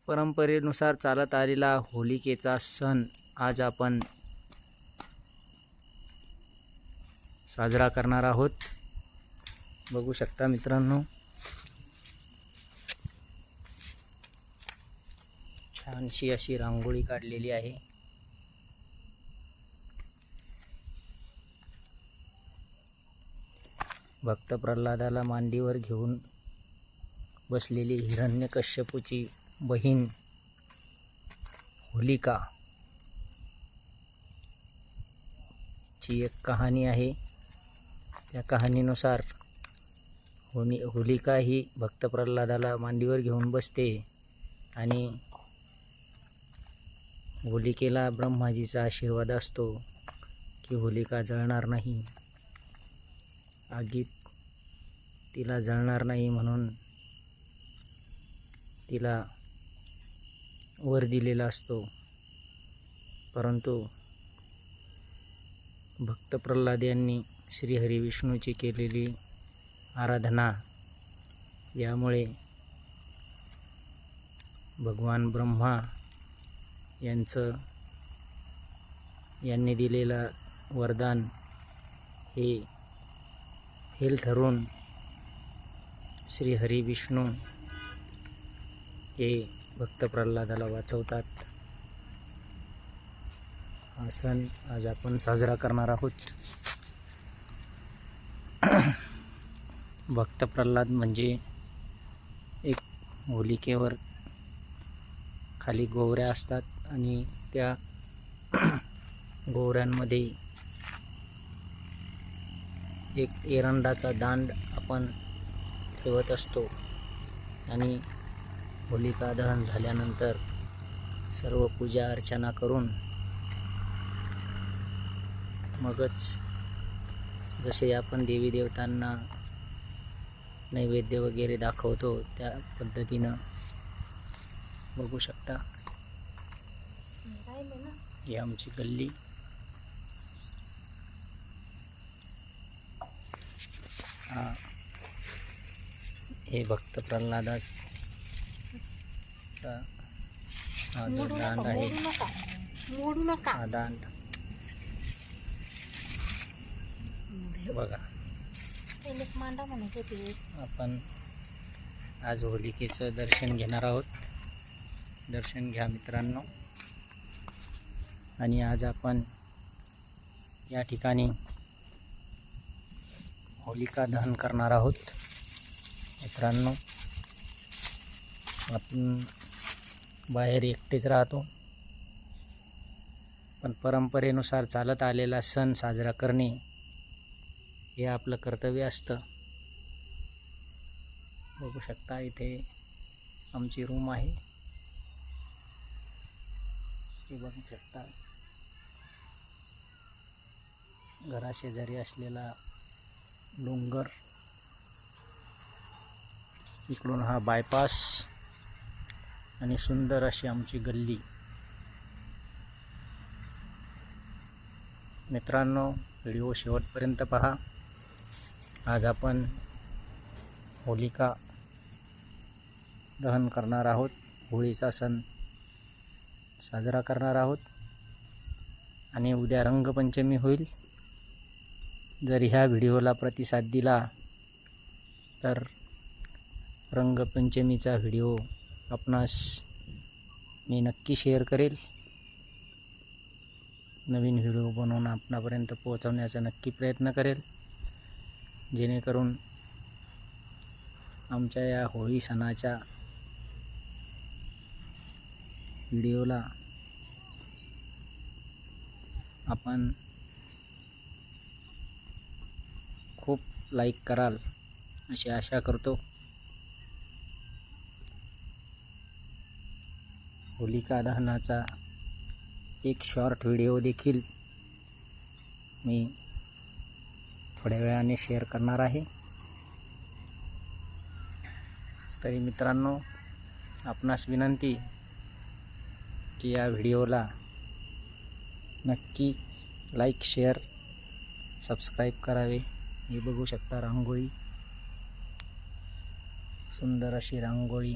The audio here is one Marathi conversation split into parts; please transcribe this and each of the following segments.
परंपरेनुसार चालत आलेला होलिकेचा सण आज आपण साजरा करणार आहोत। बघू शकता मित्रांनो, छानशी अशी रांगोळी काढलेली आहे। भक्त प्रल्हादाला मांडीवर घेऊन बसलेली हिरण्यकश्यपूची बहीण होलिका ची एक कहाणी आहे। त्या कहाणीनुसार होलिका ही भक्त प्रल्हादाला मांडीवर घेऊन बसते आणि होलिकेला ब्रह्माजीचा आशीर्वाद असतो की होलिका जळणार नाही, आगीत तिला जळणार नाही म्हणून तिला वर दिलेला असतो। परंतु भक्त प्रल्हाद यांनी श्रीहरी विष्णूची केलेली आराधना यामुळे भगवान ब्रह्मा यांनी दिलेला वरदान हे फेल ठरून श्रीहरी विष्णू हे भक्त प्रल्हादाला वाचवतात। हा सण आज आपण साजरा करणार आहोत। भक्त प्रल्हाद म्हणजे एक होलिकेवर खाली गोवऱ्या असतात आणि त्या गोवऱ्यांमध्ये एक एरंडाचा दांड आपण ठेवत असतो आणि होलिका दहन झाल्यानंतर सर्व पूजा अर्चना करून मगच जसे आपण देवी देवतांना नैवेद्य वगैरे दाखवतो त्या पद्धतीनं बघू शकता ही आमची गल्ली। हे भक्त प्रल्हादाचा हा जो दांड आहे, हा दांड बघा। आपण आज होलिकेचं दर्शन घेणार आहोत। दर्शन घ्या मित्रांनो। आणि आज आपण या ठिकाणी होलिका दहन करणार आहोत मित्रांनो। आपण बाहेर एकटेच राहतो, पण परंपरेनुसार चालत आलेला सण साजरा करणे हे आपलं कर्तव्य असतं। बघू शकता इथे आमची रूम आहे, हे बघू शकता। घराशेजारी असलेला डोंगर, इकडून हा बायपास आणि सुंदर अशी आमची गल्ली। मित्रांनो, व्हिडिओ शेवटपर्यंत पहा। आज आपण होलिका दहन करणार आहोत, होळीचा सण साजरा करणार आहोत आणि उद्या रंगपंचमी होईल। जर ह्या व्हिडिओला प्रतिसाद दिला तर रंगपंचमीचा व्हिडिओ आपणास मी नक्की शेअर करेल। नवीन व्हिडिओ बनवून आपणापर्यंत पोहोचवण्याचा नक्की प्रयत्न करेल, जेणेकरून आमच्या या होळी सणाच्या व्हिडिओला आपण खूप लाईक कराल अशी आशा करतो। होलिका दहनाचा एक शॉर्ट व्हिडिओ देखील मी थोड्या वेळाने शेअर करणार आहे। तरी मित्रांनो, आपणास विनंती की या व्हिडिओला नक्की लाईक, शेअर, सबस्क्राईब करावे। हे बघू शकता रांगोळी, सुंदर अशी रांगोळी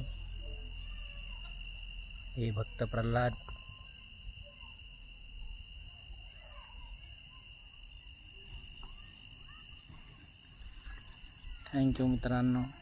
हे भक्त प्रल्हाद. थँक्यू मित्रांनो.